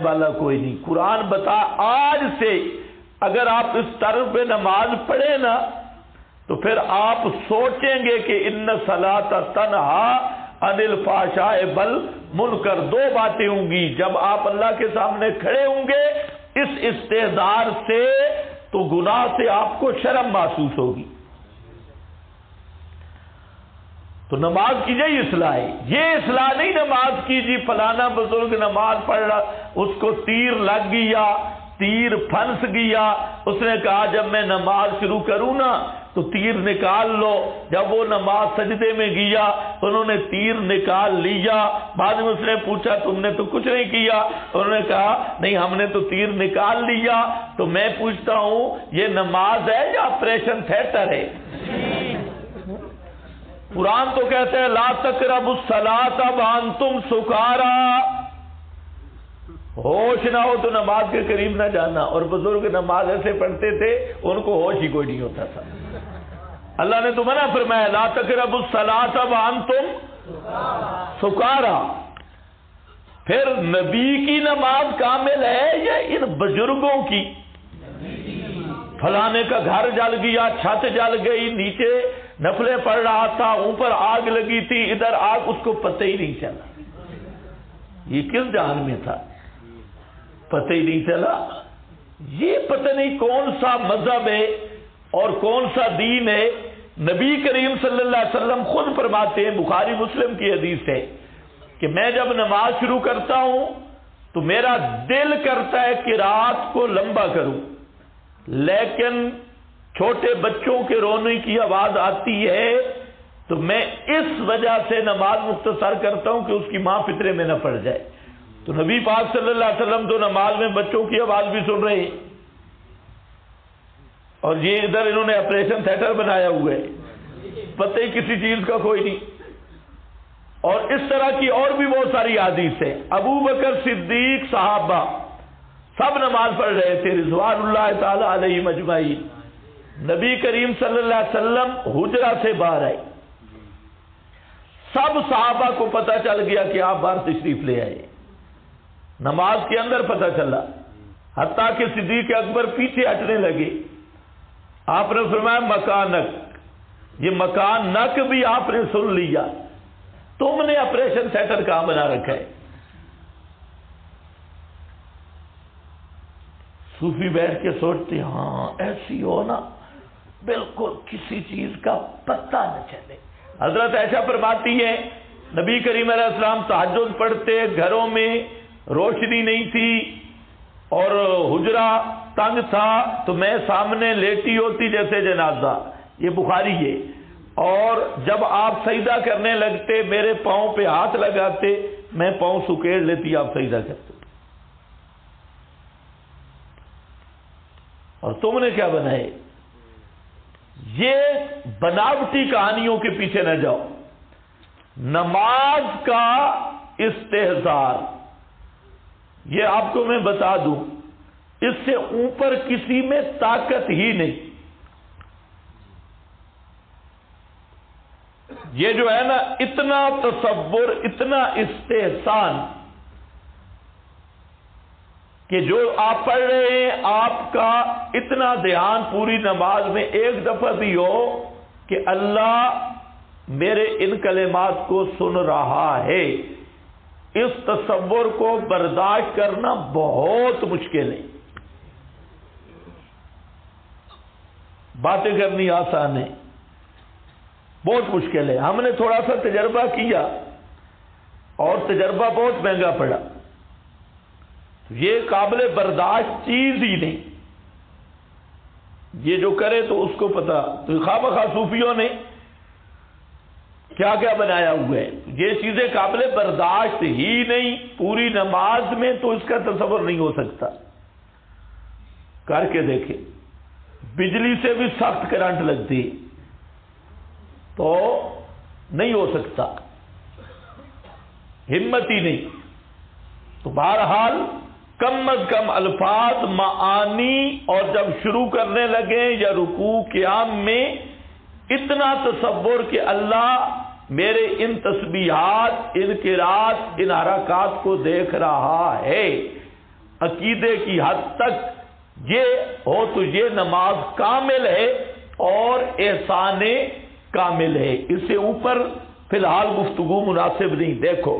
والا کوئی نہیں. قرآن بتا آج سے اگر آپ اس طرز پہ نماز پڑھیں نا تو پھر آپ سوچیں گے کہ ان صلاۃ تنہا عن الفحشاء والمنکر. دو باتیں ہوں گی جب آپ اللہ کے سامنے کھڑے ہوں گے اس استحضار سے تو گناہ سے آپ کو شرم محسوس ہوگی. تو نماز کی یہی اصلاح ہے. یہ اصلاح نہیں نماز کی جی فلانا بزرگ نماز پڑھ رہا اس کو تیر لگ گیا تیر پھنس گیا اس نے کہا جب میں نماز شروع کروں نا تو تیر نکال لو. جب وہ نماز سجدے میں گیا انہوں نے تیر نکال لیا. بعد میں اس نے پوچھا تم نے تو کچھ نہیں کیا. انہوں نے کہا نہیں ہم نے تو تیر نکال لیا. تو میں پوچھتا ہوں یہ نماز ہے یا آپریشن تھیٹر ہے؟ قرآن تو کہتے ہیں لا تقربوا الصلاۃ وانتم سکارا. ہوش نہ ہو تو نماز کے قریب نہ جانا. اور بزرگ نماز ایسے پڑھتے تھے ان کو ہوش ہی کوئی نہیں ہوتا تھا. اللہ نے تو منع فرمایا لا تقربوا الصلاۃ وانتم سکارا. پھر نبی کی نماز کامل ہے یا ان بزرگوں کی؟ فلانے کا گھر جل گیا چھت جل گئی نیچے نفلیں پڑھ رہا تھا اوپر آگ لگی تھی ادھر آگ اس کو پتہ ہی نہیں چلا. یہ کس جہان میں تھا پتہ ہی نہیں چلا. یہ پتہ نہیں کون سا مذہب ہے اور کون سا دین ہے. نبی کریم صلی اللہ علیہ وسلم خود فرماتے ہیں بخاری مسلم کی حدیث ہے کہ میں جب نماز شروع کرتا ہوں تو میرا دل کرتا ہے کہ رات کو لمبا کروں لیکن چھوٹے بچوں کے رونے کی آواز آتی ہے تو میں اس وجہ سے نماز مختصر کرتا ہوں کہ اس کی ماں فطرے میں نہ پڑ جائے. تو نبی پاک صلی اللہ علیہ وسلم تو نماز میں بچوں کی آواز بھی سن رہے ہیں اور یہ ادھر انہوں نے آپریشن تھیٹر بنایا ہوا ہے پتہ ہی کسی چیز کا کوئی نہیں. اور اس طرح کی اور بھی بہت ساری حدیث ہیں. ابو بکر صدیق صحابہ سب نماز پڑھ رہے تھے رضوان اللہ تعالی علیہم اجمعین. نبی کریم صلی اللہ علیہ وسلم حجرہ سے باہر آئے. سب صحابہ کو پتہ چل گیا کہ آپ باہر تشریف لے آئے. نماز کے اندر پتہ چلا حتیٰ کہ صدیق اکبر پیچھے ہٹنے لگے. آپ نے فرمایا مکانک. یہ مکانک بھی آپ نے سن لیا. تم نے آپریشن تھیٹر کہاں بنا رکھا ہے؟ صوفی بیٹھ کے سوچتے ہاں ایسی ہو نا بالکل کسی چیز کا پتہ نہ چلے. حضرت عائشہ فرماتی ہے نبی کریم علیہ السلام تہجد پڑھتے گھروں میں روشنی نہیں تھی اور حجرہ تنگ تھا تو میں سامنے لیٹی ہوتی جیسے جنازہ. یہ بخاری ہے. اور جب آپ سجدہ کرنے لگتے میرے پاؤں پہ ہاتھ لگاتے میں پاؤں سکیڑ لیتی آپ سجدہ کرتے. اور تم نے کیا بنائے؟ یہ بناوٹی کہانیوں کے پیچھے نہ جاؤ. نماز کا استحضار یہ آپ کو میں بتا دوں اس سے اوپر کسی میں طاقت ہی نہیں. یہ جو ہے نا اتنا تصور اتنا استحسان کہ جو آپ پڑھ رہے ہیں آپ کا اتنا دھیان پوری نماز میں ایک دفعہ بھی ہو کہ اللہ میرے ان کلمات کو سن رہا ہے. اس تصور کو برداشت کرنا بہت مشکل ہے. باتیں کرنی آسان ہے بہت مشکل ہے. ہم نے تھوڑا سا تجربہ کیا اور تجربہ بہت مہنگا پڑا. یہ قابل برداشت چیز ہی نہیں. یہ جو کرے تو اس کو پتا. تو خواہ صوفیوں نے کیا کیا بنایا ہوا ہے. یہ چیزیں قابل برداشت ہی نہیں. پوری نماز میں تو اس کا تصور نہیں ہو سکتا. کر کے دیکھیں بجلی سے بھی سخت کرنٹ لگتی تو نہیں ہو سکتا. ہمت ہی نہیں. تو بہرحال کم از کم الفاظ معانی اور جب شروع کرنے لگے یا رکوع قیام میں اتنا تصور کہ اللہ میرے ان تسبیحات ان قرات ان حرکات کو دیکھ رہا ہے عقیدے کی حد تک یہ ہو تو یہ نماز کامل ہے اور احسان کامل ہے، اس سے اوپر فی الحال گفتگو مناسب نہیں۔ دیکھو